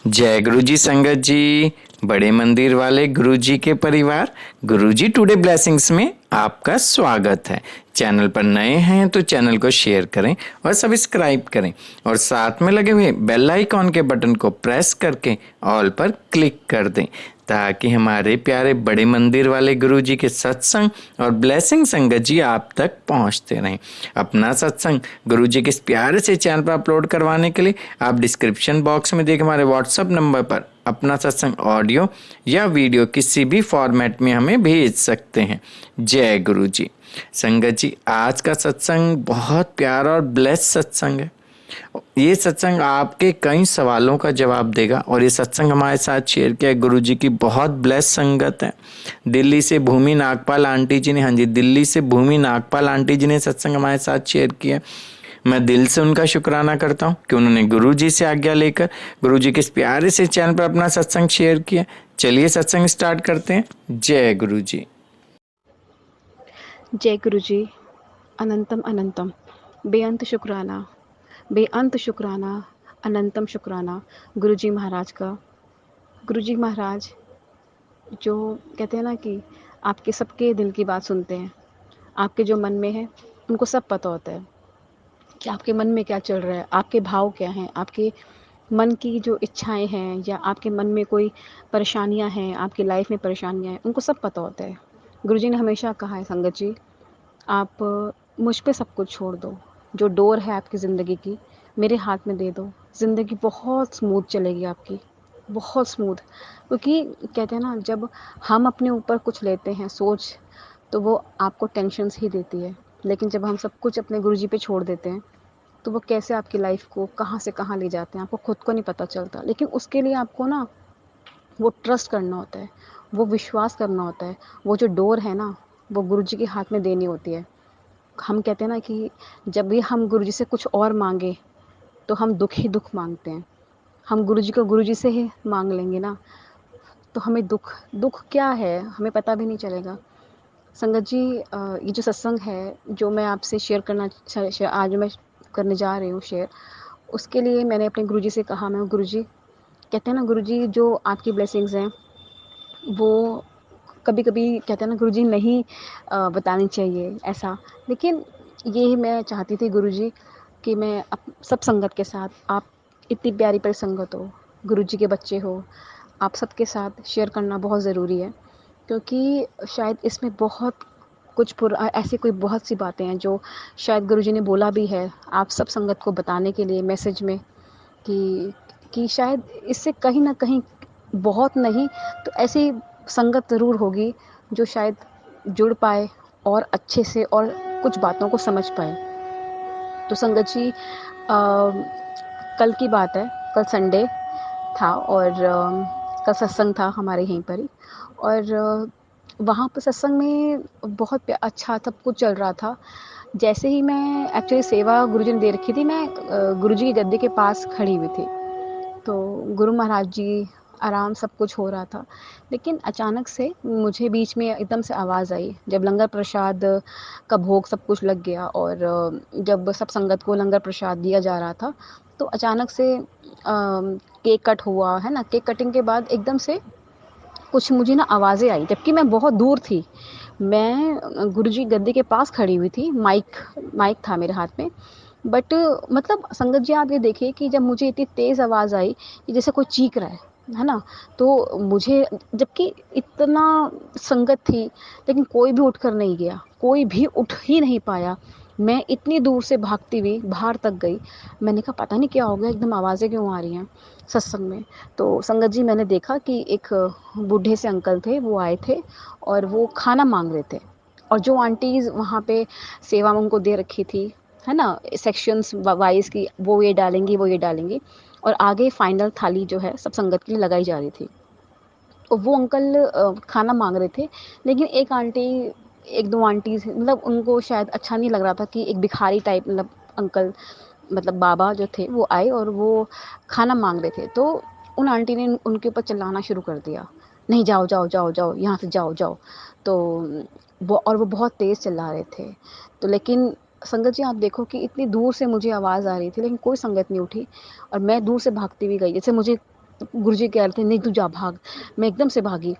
जय गुरु जी संगत जी, बड़े मंदिर वाले गुरु जी के परिवार, गुरु जी टुडे ब्लेसिंग्स में आपका स्वागत है। चैनल पर नए हैं तो चैनल को शेयर करें और सब्सक्राइब करें और साथ में लगे हुए बेल आइकॉन के बटन को प्रेस करके ऑल पर क्लिक कर दें ताकि हमारे प्यारे बड़े मंदिर वाले गुरु जी के सत्संग और ब्लेसिंग संगत जी आप तक पहुंचते रहें। अपना सत्संग गुरु जी के इस प्यारे से चैनल पर अपलोड करवाने के लिए आप डिस्क्रिप्शन बॉक्स में देख हमारे व्हाट्सएप नंबर पर अपना सत्संग ऑडियो या वीडियो किसी भी फॉर्मेट में हमें भेज सकते हैं। जय गुरु जी संगत जी, आज का सत्संग बहुत प्यारा और ब्लेस सत्संग है। ये सत्संग आपके कई सवालों का जवाब देगा और ये सत्संग हमारे साथ शेयर किया गुरु जी की बहुत ब्लेस संगत है। दिल्ली से भूमि नागपाल आंटी जी ने, हाँ जी, दिल्ली से भूमि नागपाल आंटी जी ने सत्संग हमारे साथ शेयर किया। मैं दिल से उनका शुक्राना करता हूँ कि उन्होंने गुरु जी से आज्ञा लेकर गुरु जी के इस प्यारे से चैनल पर अपना सत्संग शेयर किया। चलिए सत्संग स्टार्ट करते हैं। जय गुरु जी। जय गुरु जी। अनंतम अनंतम, बेअंत शुक्राना, बेअंत शुक्राना, अनंतम शुक्राना गुरु जी महाराज का। गुरु जी महाराज जो कहते हैं ना कि आपके सबके दिल की बात सुनते हैं, आपके जो मन में है उनको सब पता होता है कि आपके मन में क्या चल रहा है, आपके भाव क्या हैं, आपके मन की जो इच्छाएं हैं या आपके मन में कोई परेशानियां हैं, आपकी लाइफ में परेशानियां हैं, उनको सब पता होता है। गुरु जी ने हमेशा कहा है, संगत जी आप मुझ पे सब कुछ छोड़ दो, जो डोर है आपकी ज़िंदगी की मेरे हाथ में दे दो, ज़िंदगी बहुत स्मूथ चलेगी आपकी, बहुत स्मूथ। क्योंकि कहते हैं ना, जब हम अपने ऊपर कुछ लेते हैं सोच, तो वो आपको टेंशन्स ही देती है, लेकिन जब हम सब कुछ अपने गुरुजी पे छोड़ देते हैं तो वो कैसे आपकी लाइफ को कहाँ से कहाँ ले जाते हैं आपको खुद को नहीं पता चलता। लेकिन उसके लिए आपको ना वो ट्रस्ट करना होता है, वो विश्वास करना होता है, वो जो डोर है ना वो गुरुजी के हाथ में देनी होती है। हम कहते हैं ना कि जब भी हम गुरुजी से कुछ और मांगे तो हम दुख ही दुख मांगते हैं। हम गुरुजी को गुरुजी से ही मांग लेंगे ना तो हमें दुख दुख क्या है हमें पता भी नहीं चलेगा। संगत जी ये जो सत्संग है जो मैं आपसे शेयर करना आज मैं करने जा रही हूँ शेयर, उसके लिए मैंने अपने गुरुजी से कहा, मैं गुरुजी, कहते हैं ना गुरुजी जो आपकी ब्लेसिंग्स हैं वो कभी कभी कहते हैं ना गुरुजी नहीं बतानी चाहिए ऐसा, लेकिन ये मैं चाहती थी गुरुजी कि मैं सब संगत के साथ, आप इतनी प्यारी प्यारी संगत हो, गुरुजी के बच्चे हो, आप सबके साथ शेयर करना बहुत ज़रूरी है। क्योंकि शायद इसमें बहुत कुछ ऐसी कोई बहुत सी बातें हैं जो शायद गुरुजी ने बोला भी है आप सब संगत को बताने के लिए मैसेज में, कि शायद इससे कहीं ना कहीं, बहुत नहीं तो ऐसी संगत ज़रूर होगी जो शायद जुड़ पाए और अच्छे से और कुछ बातों को समझ पाए। तो संगत जी कल की बात है, कल संडे था और कल सत्संग था हमारे यहीं पर ही, और वहाँ पर सत्संग में बहुत अच्छा सब कुछ चल रहा था। जैसे ही मैं एक्चुअली सेवा गुरुजी ने दे रखी थी, मैं गुरुजी की गद्दी के पास खड़ी हुई थी, तो गुरु महाराज जी आराम सब कुछ हो रहा था। लेकिन अचानक से मुझे बीच में एकदम से आवाज़ आई, जब लंगर प्रसाद का भोग सब कुछ लग गया और जब सब संगत को लंगर प्रसाद दिया जा रहा था, तो अचानक से केक कट हुआ है ना, केक कटिंग के बाद एकदम से कुछ मुझे ना आवाज़ें आई, जबकि मैं बहुत दूर थी। मैं गुरुजी गद्दी के पास खड़ी हुई थी, माइक था मेरे हाथ में, बट मतलब संगत जी आप ये देखिए कि जब मुझे इतनी तेज़ आवाज़ आई कि जैसे कोई चीख रहा है ना, तो मुझे, जबकि इतना संगत थी लेकिन कोई भी उठकर नहीं गया, कोई भी उठ ही नहीं पाया। मैं इतनी दूर से भागती हुई बाहर तक गई। मैंने कहा पता नहीं क्या हो गया, एकदम आवाज़ें क्यों आ रही हैं सत्संग में। तो संगत जी मैंने देखा कि एक बूढ़े से अंकल थे, वो आए थे और वो खाना मांग रहे थे, और जो आंटीज़ वहाँ पे सेवा उनको दे रखी थी, है ना, सेक्शंस वाइज की, वो ये डालेंगी वो ये डालेंगी, और आगे फाइनल थाली जो है सब संगत के लिए लगाई जा रही थी। तो वो अंकल खाना मांग रहे थे, लेकिन एक आंटी, एक दो आंटीज मतलब उनको शायद अच्छा नहीं लग रहा था कि एक भिखारी टाइप मतलब अंकल, मतलब बाबा जो थे वो आए और वो खाना मांग रहे थे। तो उन आंटी ने उनके ऊपर चिल्लाना शुरू कर दिया, नहीं जाओ जाओ जाओ जाओ यहाँ से जाओ जाओ। तो वो बहुत तेज़ चिल्ला रहे थे। तो लेकिन संगत जी आप देखो कि इतनी दूर से मुझे आवाज़ आ रही थी लेकिन कोई संगत नहीं उठी, और मैं दूर से भागती हुई गई। जैसे मुझे गुरुजी कह रहे थे नहीं तू जा भाग। मैं एकदम से भागी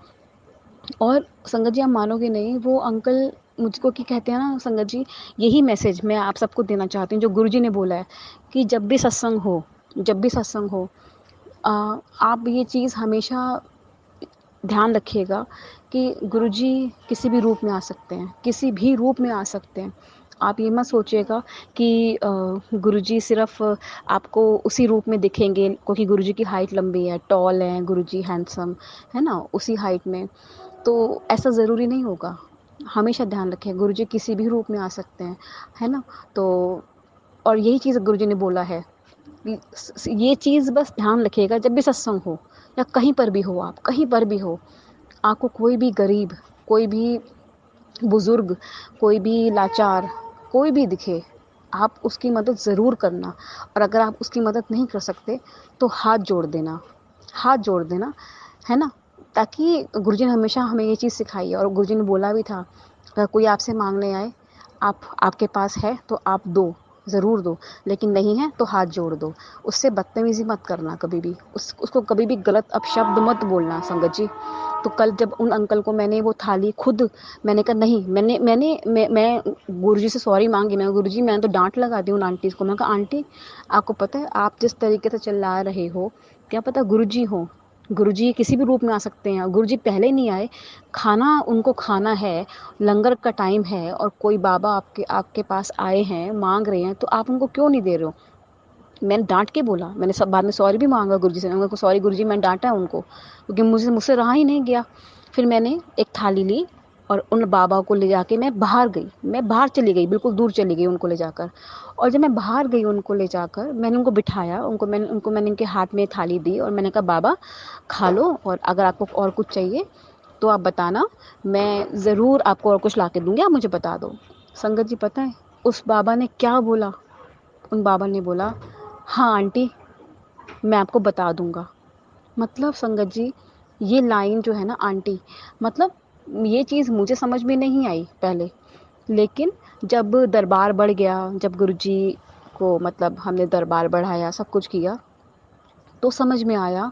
और संगत जी आप मानोगे नहीं, वो अंकल मुझको कि कहते हैं ना संगत जी, यही मैसेज मैं आप सबको देना चाहती हूँ जो गुरुजी ने बोला है कि जब भी सत्संग हो अ, आप ये चीज़ हमेशा ध्यान रखिएगा कि गुरुजी किसी भी रूप में आ सकते हैं, किसी भी रूप में आ सकते हैं। आप ये मत सोचिएगा कि गुरुजी सिर्फ़ आपको उसी रूप में दिखेंगे क्योंकि गुरुजी की हाइट लंबी है, टॉल हैं गुरुजी, हैंडसम, है ना? उसी हाइट में। तो ऐसा ज़रूरी नहीं होगा। हमेशा ध्यान रखें गुरुजी किसी भी रूप में आ सकते हैं, है ना? तो और यही चीज़ गुरुजी ने बोला है कि ये चीज़ बस ध्यान रखिएगा जब भी सत्संग हो या कहीं पर भी हो, आप कहीं पर भी हो, आपको कोई भी गरीब, कोई भी बुजुर्ग, कोई भी लाचार, कोई भी दिखे, आप उसकी मदद ज़रूर करना। और अगर आप उसकी मदद नहीं कर सकते तो हाथ जोड़ देना, है ना? ताकि गुरुजी ने हमेशा हमें ये चीज़ सिखाई है और गुरुजी ने बोला भी था, अगर कोई आपसे मांगने आए, आपके पास है तो आप दो, ज़रूर दो, लेकिन नहीं है तो हाथ जोड़ दो। उससे बदतमीज़ी मत करना कभी भी, उसको कभी भी गलत अपशब्द मत बोलना संगत जी। तो कल जब उन अंकल को मैंने वो थाली खुद, मैंने कहा नहीं, मैं गुरुजी से सॉरी मांगी। मैं गुरुजी, मैंने तो डांट लगा दी उन आंटीज़ को। मैंने कहा आंटी, आपको पता है आप जिस तरीके से चिल्ला रहे हो, क्या पता गुरुजी हो, गुरुजी किसी भी रूप में आ सकते हैं। गुरुजी पहले नहीं आए, खाना उनको खाना है, लंगर का टाइम है और कोई बाबा आपके आपके पास आए हैं, मांग रहे हैं, तो आप उनको क्यों नहीं दे रहे हो? मैंने डांट के बोला, मैंने सब बाद में सॉरी भी मांगा गुरुजी से। मैंने कहा सॉरी गुरुजी, मैंने डांटा उनको क्योंकि मुझसे रहा ही नहीं गया। फिर मैंने एक थाली ली और उन बाबा को ले जाके मैं बाहर चली गई, बिल्कुल दूर चली गई उनको ले जाकर। और जब मैं बाहर गई उनको ले जाकर, मैंने उनको बिठाया, मैंने उनके हाथ में थाली दी और मैंने कहा बाबा खा लो, और अगर आपको और कुछ चाहिए तो आप बताना, मैं ज़रूर आपको और कुछ ला के दूंगी, आप मुझे बता दो। संगत जी पता है उस बाबा ने क्या बोला? उन बाबा ने बोला, हाँ आंटी, मैं आपको बता दूंगा। मतलब संगत जी, ये लाइन जो है ना आंटी, मतलब ये चीज़ मुझे समझ में नहीं आई पहले, लेकिन जब दरबार बढ़ गया, जब गुरुजी को मतलब हमने दरबार बढ़ाया, सब कुछ किया, तो समझ में आया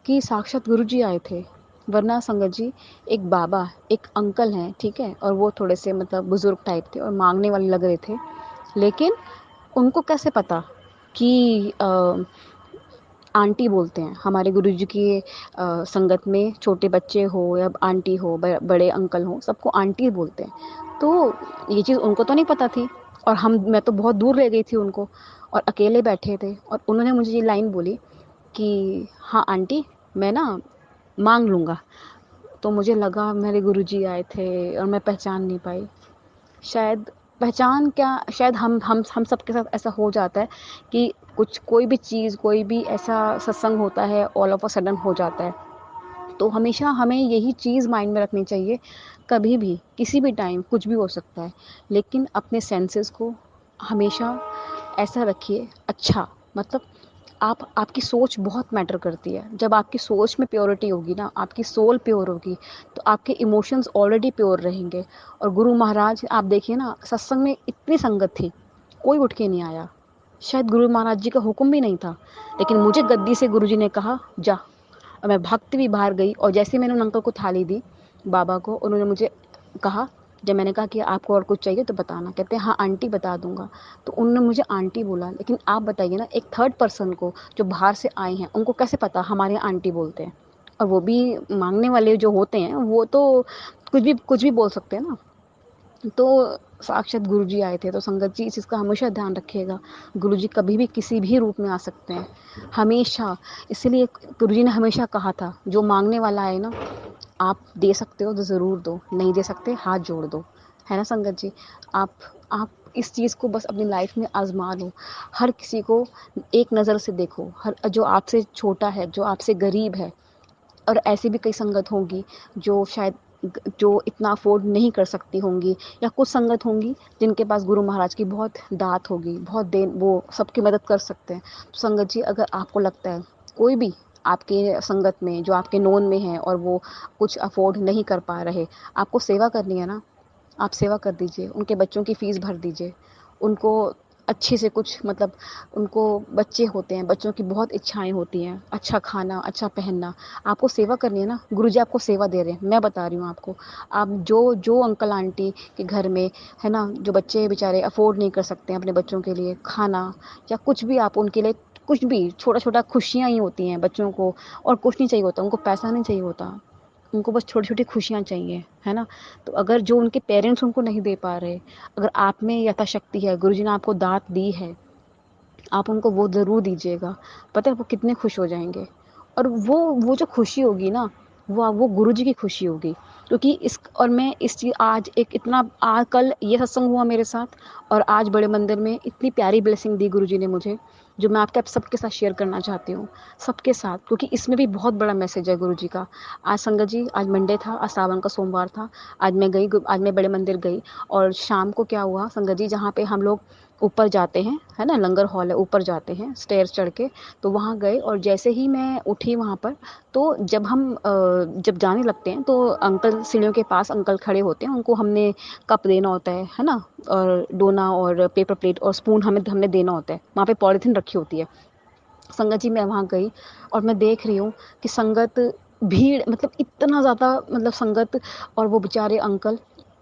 कि साक्षात गुरुजी आए थे। वरना संगत जी, एक बाबा, एक अंकल हैं, ठीक है, और वो थोड़े से मतलब बुजुर्ग टाइप थे और मांगने वाले लग रहे थे, लेकिन उनको कैसे पता कि आंटी बोलते हैं हमारे गुरुजी की संगत में, छोटे बच्चे हो या आंटी हो, बड़े अंकल हो, सबको आंटी बोलते हैं। तो ये चीज़ उनको तो नहीं पता थी और मैं तो बहुत दूर रह गई थी उनको, और अकेले बैठे थे और उन्होंने मुझे ये लाइन बोली कि हाँ आंटी, मैं ना मांग लूँगा। तो मुझे लगा मेरे गुरुजी आए थे और मैं पहचान नहीं पाई। शायद पहचान क्या, शायद हम सबके साथ ऐसा हो जाता है कि कुछ कोई भी चीज़, कोई भी ऐसा सत्संग होता है, ऑल ऑफ अ सडन हो जाता है। तो हमेशा हमें यही चीज़ माइंड में रखनी चाहिए, कभी भी किसी भी टाइम कुछ भी हो सकता है, लेकिन अपने सेंसेस को हमेशा ऐसा रखिए अच्छा, मतलब आपकी सोच बहुत मैटर करती है। जब आपकी सोच में प्योरिटी होगी ना, आपकी सोल प्योर होगी, तो आपके इमोशंस ऑलरेडी प्योर रहेंगे। और गुरु महाराज आप देखिए ना, सत्संग में इतनी संगत थी, कोई उठ के नहीं आया। शायद गुरु महाराज जी का हुक्म भी नहीं था, लेकिन मुझे गद्दी से गुरु जी ने कहा जा, और मैं भागती हुई बाहर गई। और जैसे ही मैंने उन अंकल को थाली दी, बाबा को, उन्होंने मुझे कहा, जब मैंने कहा कि आपको और कुछ चाहिए तो बताना, कहते हैं हाँ आंटी बता दूंगा। तो उन्होंने मुझे आंटी बोला, लेकिन आप बताइए ना, एक थर्ड पर्सन को जो बाहर से आए हैं उनको कैसे पता हमारे यहाँ आंटी बोलते हैं? और वो भी मांगने वाले जो होते हैं, वो तो कुछ भी बोल सकते हैं ना। तो साक्षात गुरुजी आए थे। तो संगत जी इस चीज़ का हमेशा ध्यान रखिएगा, गुरुजी कभी भी किसी भी रूप में आ सकते हैं, हमेशा। इसलिए गुरुजी ने हमेशा कहा था, जो मांगने वाला है ना, आप दे सकते हो तो ज़रूर दो, नहीं दे सकते हाथ जोड़ दो, है ना संगत जी? आप इस चीज़ को बस अपनी लाइफ में आजमा लो। हर किसी को एक नज़र से देखो, हर जो आपसे छोटा है, जो आपसे गरीब है, और ऐसी भी कई संगत होंगी जो शायद जो इतना अफोर्ड नहीं कर सकती होंगी, या कुछ संगत होंगी जिनके पास गुरु महाराज की बहुत दात होगी, बहुत देन, वो सबकी मदद कर सकते हैं। तो संगत जी अगर आपको लगता है कोई भी आपके संगत में जो आपके नोन में है और वो कुछ अफोर्ड नहीं कर पा रहे, आपको सेवा करनी है ना, आप सेवा कर दीजिए, उनके बच्चों की फ़ीस भर दीजिए, उनको अच्छे से कुछ मतलब उनको बच्चे होते हैं, बच्चों की बहुत इच्छाएँ होती हैं, अच्छा खाना, अच्छा पहनना, आपको सेवा करनी है ना, गुरुजी आपको सेवा दे रहे हैं, मैं बता रही हूँ आपको। आप जो जो अंकल आंटी के घर में, है ना, जो बच्चे बेचारे अफ़ोर्ड नहीं कर सकते हैं अपने बच्चों के लिए खाना या कुछ भी, आप उनके लिए कुछ भी छोटा-छोटा खुशियाँ ही होती हैं बच्चों को, और कुछ नहीं चाहिए होता, उनको पैसा नहीं चाहिए होता। उनको बस छोटी-छोटी खुशियाँ चाहिए, है ना? तो अगर जो उनके पेरेंट्स उनको नहीं दे पा रहे, अगर आप में यथाशक्ति है, गुरुजी ने आपको दात दी है, आप उनको वो ज़रूर दीजिएगा। पता है वो कितने खुश हो जाएँगे। और वो जो खुशी होगी ना, वो गुरुजी की खुशी होगी। क्योंकि इस और मैं इस चीज़ आज एक इतना कल ये सत्संग हुआ मेरे साथ, और आज बड़े मंदिर में इतनी प्यारी ब्लेसिंग दी गुरुजी ने मुझे, जो मैं आपके आप सबके साथ शेयर करना चाहती हूँ। सबके साथ, क्योंकि इसमें भी बहुत बड़ा मैसेज है गुरुजी का। आज संगत जी, आज मंडे था, आज सावन का सोमवार था। आज मैं बड़े मंदिर गई, और शाम को क्या हुआ संगत जी, जहाँ पे हम लोग ऊपर जाते हैं, है ना, लंगर हॉल है, ऊपर जाते हैं स्टेयर्स चढ़ के, तो वहाँ गए, और जैसे ही मैं उठी वहाँ पर, तो जब जाने लगते हैं तो अंकल सीढ़ियों के पास अंकल खड़े होते हैं, उनको हमने कप देना होता है ना, और डोना और पेपर प्लेट और स्पून हमने देना होता है, वहाँ पे पॉलीथीन रखी होती है। संगत जी मैं वहाँ गई, और मैं देख रही हूँ कि संगत, भीड़, मतलब इतना ज़्यादा, मतलब संगत, और वो बेचारे अंकल,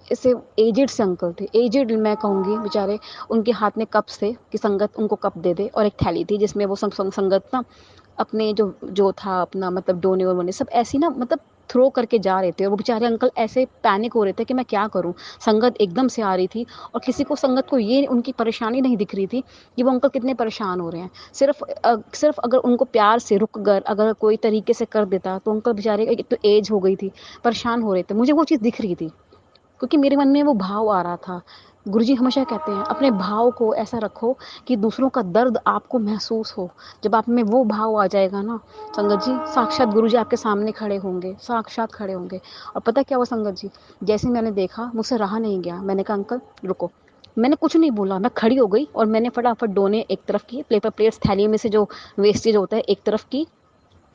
ऐसे एजेड से अंकल थे, एजेड मैं कहूँगी बेचारे, उनके हाथ में कप्स थे कि संगत उनको कप दे दे, और एक थैली थी जिसमें वो संगत ना अपने जो जो था अपना, मतलब डोने वोने सब ऐसी ना, मतलब थ्रो करके जा रहे थे, और वो बेचारे अंकल ऐसे पैनिक हो रहे थे कि मैं क्या करूं। संगत एकदम से आ रही थी, और किसी को संगत को ये उनकी परेशानी नहीं दिख रही थी कि वो अंकल कितने परेशान हो रहे हैं। सिर्फ अगर उनको प्यार से रुक कर अगर कोई तरीके से कर देता, तो अंकल बेचारे, एक तो एज हो गई थी, परेशान हो रहे थे, मुझे वो चीज़ दिख रही थी, क्योंकि मेरे मन में वो भाव आ रहा था। गुरुजी हमेशा कहते हैं अपने भाव को ऐसा रखो कि दूसरों का दर्द आपको महसूस हो। जब आप में वो भाव आ जाएगा ना संगत जी, साक्षात गुरुजी आपके सामने खड़े होंगे, साक्षात खड़े होंगे। और पता क्या हुआ संगत जी, जैसे मैंने देखा मुझसे रहा नहीं गया, मैंने कहा अंकल रुको। मैंने कुछ नहीं बोला, मैं खड़ी हो गई, और मैंने फटाफट डोने एक तरफ किए, पेपर प्लेट्स थैली में से जो वेस्टेज होता है एक तरफ की,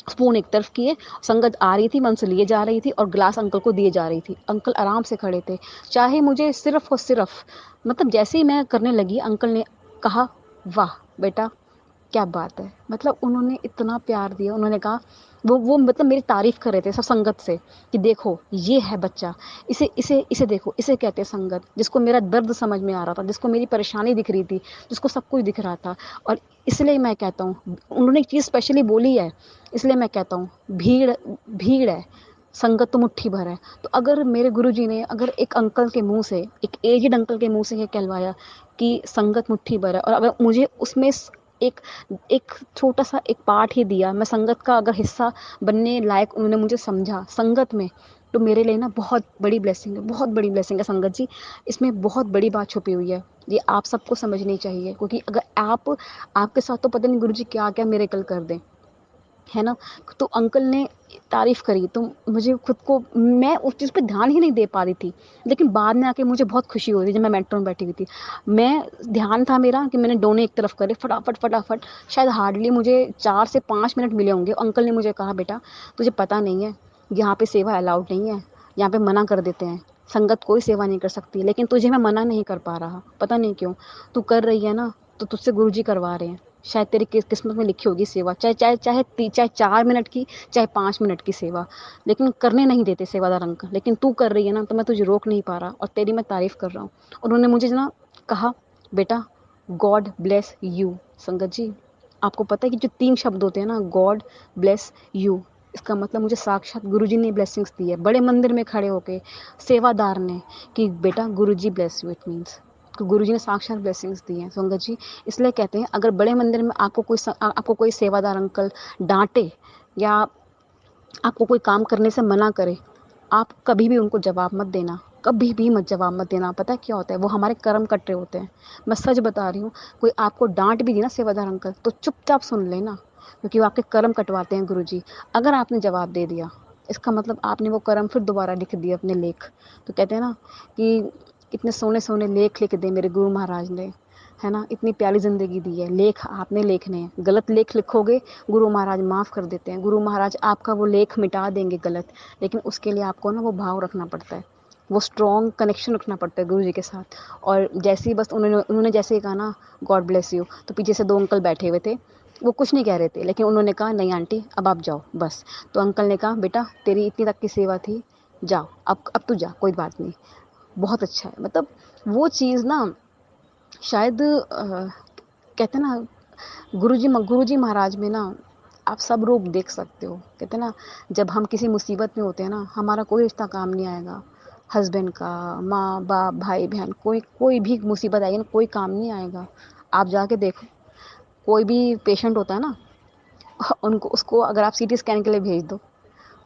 स्पून एक तरफ किए, संगत आ रही थी, मैं उनसे लिए जा रही थी, और ग्लास अंकल को दिए जा रही थी। अंकल आराम से खड़े थे, चाहे मुझे सिर्फ और सिर्फ, मतलब जैसे ही मैं करने लगी, अंकल ने कहा, वाह बेटा, क्या बात है। मतलब उन्होंने इतना प्यार दिया, उन्होंने कहा, वो मतलब मेरी तारीफ कर रहे थे सब संगत से, कि देखो ये है बच्चा, इसे इसे इसे देखो, इसे कहते हैं संगत, जिसको मेरा दर्द समझ में आ रहा था, जिसको मेरी परेशानी दिख रही थी, जिसको सब कुछ दिख रहा था। और इसलिए मैं कहता हूँ, उन्होंने एक चीज़ स्पेशली बोली है, इसलिए मैं कहता हूँ, भीड़ भीड़ है, संगत तो मुट्ठी भर है। तो अगर मेरे गुरुजी ने अगर एक अंकल के मुंह से, एक एजड अंकल के मुंह से ये कहलवाया कि संगत मुट्ठी भर है, और अगर मुझे उसमें एक एक छोटा सा एक पार्ट ही दिया, मैं संगत का अगर हिस्सा बनने लायक उन्होंने मुझे समझा संगत में, तो मेरे लिए ना बहुत बड़ी ब्लेसिंग है, बहुत बड़ी ब्लेसिंग है संगत जी। इसमें बहुत बड़ी बात छुपी हुई है, ये आप सबको समझनी चाहिए, क्योंकि अगर आपके साथ तो पता नहीं गुरुजी क्या क्या मिरेकल कर दें, है ना। तो अंकल ने तारीफ करी, तो मुझे खुद को, मैं उस चीज़ पे ध्यान ही नहीं दे पा रही थी, लेकिन बाद में आके मुझे बहुत खुशी हो रही थी जब मैं मेट्रो में बैठी हुई थी। मैं ध्यान था मेरा कि मैंने दोनों एक तरफ करे, फटाफट फटाफट, शायद हार्डली मुझे 4 से 5 मिनट मिले होंगे। अंकल ने मुझे कहा, बेटा तुझे पता नहीं है, यहाँ पे सेवा अलाउड नहीं है, यहाँ पे मना कर देते हैं, संगत कोई सेवा नहीं कर सकती, लेकिन तुझे मैं मना नहीं कर पा रहा, पता नहीं क्यों। तू कर रही है ना, तो तुझसे गुरुजी करवा रहे हैं, शायद तेरी किस्मत में लिखी होगी सेवा, चाहे चाहे चाहे 4 मिनट की, चाहे 5 मिनट की सेवा, लेकिन करने नहीं देते सेवादार अंकल, लेकिन तू कर रही है ना, तो मैं तुझे रोक नहीं पा रहा, और तेरी मैं तारीफ कर रहा हूँ। उन्होंने मुझे ना कहा, बेटा गॉड ब्लेस यू। संगत जी, आपको पता है कि जो 3 शब्द होते हैं ना, गॉड ब्लेस यू, इसका मतलब मुझे साक्षात गुरुजी ने ब्लेसिंग्स दी है, बड़े मंदिर में खड़े होके सेवादार ने, कि बेटा गुरुजी ब्लेस यू, इट मीन्स गुरुजी ने साक्षात ब्लेसिंग्स दी हैं संगत जी। इसलिए कहते हैं, अगर बड़े मंदिर में आपको कोई सेवादार अंकल डांटे, या आपको कोई काम करने से मना करे, आप कभी भी उनको जवाब मत देना, कभी भी मत जवाब मत देना। पता है क्या होता है, वो हमारे कर्म कट रहे होते हैं। मैं सच बता रही हूँ, कोई आपको डांट भी दी ना सेवादार अंकल, तो चुपचाप सुन लेना, क्योंकि वो आपके कर्म कटवाते हैं गुरुजी। अगर आपने जवाब दे दिया, इसका मतलब आपने वो कर्म फिर दोबारा लिख दिया अपने लेख। तो कहते हैं ना कि इतने सोने सोने लेख लिख दे मेरे गुरु महाराज ने, है ना, इतनी प्यारी ज़िंदगी दी है, लेख आपने लिखने हैं, गलत लेख लिखोगे गुरु महाराज माफ़ कर देते हैं, गुरु महाराज आपका वो लेख मिटा देंगे गलत, लेकिन उसके लिए आपको ना वो भाव रखना पड़ता है। वो स्ट्रॉन्ग कनेक्शन रखना पड़ता है गुरु जी के साथ। और जैसे ही बस उन्होंने उन्होंने जैसे ही कहा ना गॉड ब्लेस यू, तो पीछे से 2 अंकल बैठे हुए थे। वो कुछ नहीं कह रहे थे, लेकिन उन्होंने कहा नहीं आंटी अब आप जाओ बस। तो अंकल ने कहा बेटा तेरी इतनी तक की सेवा थी, जाओ अब तू जा, कोई बात नहीं। बहुत अच्छा है, मतलब वो चीज़ ना शायद कहते हैं ना गुरुजी महाराज में ना आप सब रूप देख सकते हो। कहते हैं ना जब हम किसी मुसीबत में होते हैं ना, हमारा कोई रिश्ता काम नहीं आएगा। हस्बैंड का, माँ बाप, भाई बहन, कोई कोई भी मुसीबत आएगी ना, कोई काम नहीं आएगा। आप जाके देखो, कोई भी पेशेंट होता है ना, उनको उसको अगर आप सीटी स्कैन के लिए भेज दो,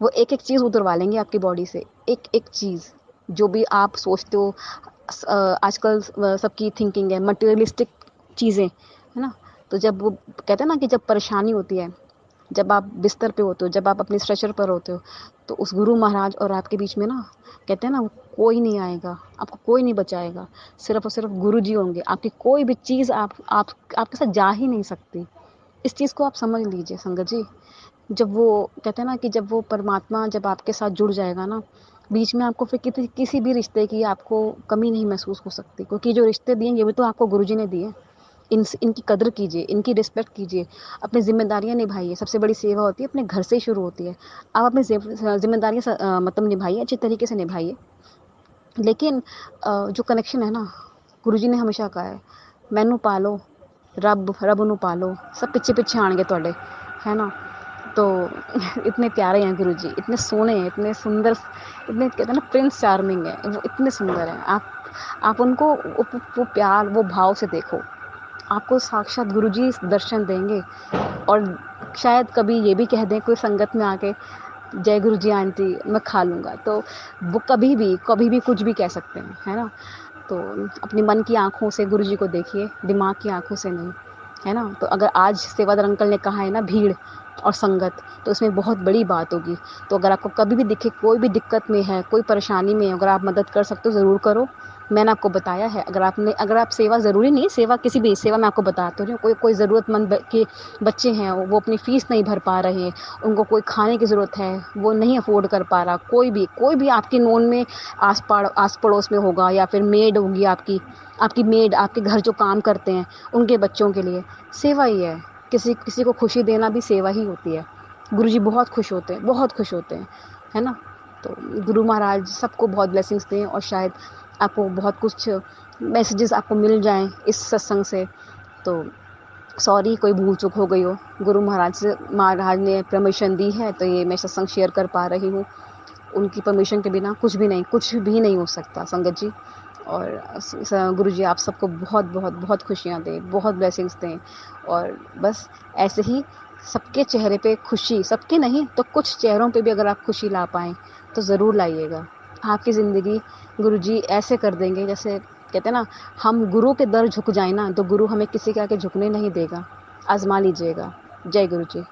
वो एक एक चीज़ उतरवा लेंगे आपकी बॉडी से, एक एक चीज़ जो भी आप सोचते हो। आजकल सबकी थिंकिंग है मटेरियलिस्टिक चीज़ें, है ना। तो जब वो कहते हैं ना कि जब परेशानी होती है, जब आप बिस्तर पे होते हो, जब आप अपने स्ट्रेचर पर होते हो, तो उस गुरु महाराज और आपके बीच में ना कहते हैं ना कोई नहीं आएगा, आपको कोई नहीं बचाएगा। सिर्फ और सिर्फ गुरु जी होंगे। आपकी कोई भी चीज़ आप आपके साथ जा ही नहीं सकती। इस चीज़ को आप समझ लीजिए संगत जी। जब वो कहते हैं ना कि जब वो परमात्मा जब आपके साथ जुड़ जाएगा ना, बीच में आपको फिर किसी भी रिश्ते की आपको कमी नहीं महसूस हो सकती, क्योंकि जो रिश्ते दिए ये भी तो आपको गुरुजी ने दिए। इनकी कदर कीजिए, इनकी रिस्पेक्ट कीजिए, अपनी जिम्मेदारियां निभाइए। सबसे बड़ी सेवा होती है अपने घर से ही शुरू होती है। आप अपनी जिम्मेदारियां मतलब निभाइए, अच्छी तरीके से निभाइए। लेकिन जो कनेक्शन है ना, गुरुजी ने हमेशा कहा है मैनू पालो, रब नू पालो, सब पिछे पिछे आएंगे थोड़े, है ना। तो इतने प्यारे हैं गुरुजी, इतने सोने हैं, इतने सुंदर, इतने कहते हैं ना प्रिंस चार्मिंग है वो, इतने सुंदर हैं। आप उनको वो प्यार वो भाव से देखो, आपको साक्षात गुरुजी दर्शन देंगे। और शायद कभी ये भी कह दें कोई संगत में आके जय गुरुजी आंटी मैं खा लूँगा, तो वो कभी भी कुछ भी कह सकते हैं, है ना। तो अपनी मन की आँखों से गुरुजी को देखिए, दिमाग की आँखों से नहीं, है ना। तो अगर आज सेवादार अंकल ने कहा है ना भीड़ और संगत, तो इसमें बहुत बड़ी बात होगी। तो अगर आपको कभी भी दिखे कोई भी दिक्कत में है, कोई परेशानी में है, अगर आप मदद कर सकते हो ज़रूर करो। मैंने आपको बताया है, अगर आप सेवा ज़रूरी नहीं, सेवा किसी भी सेवा मैं आपको बता तो रही हूँ। कोई ज़रूरतमंद के बच्चे हैं, वो अपनी फ़ीस नहीं भर पा रहे हैं, उनको कोई खाने की ज़रूरत है, वो नहीं अफ़ोर्ड कर पा रहा, कोई भी आपके नोन में आस पड़ोस में होगा, या फिर मेड होगी आपकी मेड आपके घर जो काम करते हैं, उनके बच्चों के लिए सेवा ही है। किसी को खुशी देना भी सेवा ही होती है। गुरुजी बहुत खुश होते हैं, बहुत खुश होते हैं, है ना। तो गुरु महाराज सबको बहुत ब्लेसिंग्स दें, और शायद आपको बहुत कुछ मैसेजेस आपको मिल जाएं इस सत्संग से। तो सॉरी कोई भूल चूक हो गई हो, गुरु महाराज ने परमिशन दी है तो ये मैं सत्संग शेयर कर पा रही हूँ। उनकी परमिशन के बिना कुछ भी नहीं हो सकता संगत जी। और गुरु जी आप सबको बहुत बहुत बहुत खुशियाँ दें, बहुत ब्लेसिंग्स दें। और बस ऐसे ही सबके चेहरे पे खुशी, सबके नहीं तो कुछ चेहरों पे भी अगर आप खुशी ला पाएँ तो ज़रूर लाइएगा। आपकी ज़िंदगी गुरु जी ऐसे कर देंगे, जैसे कहते हैं ना हम गुरु के दर झुक जाए ना, तो गुरु हमें किसी के आगे झुकने नहीं देगा। आजमा लीजिएगा। जय गुरु जी।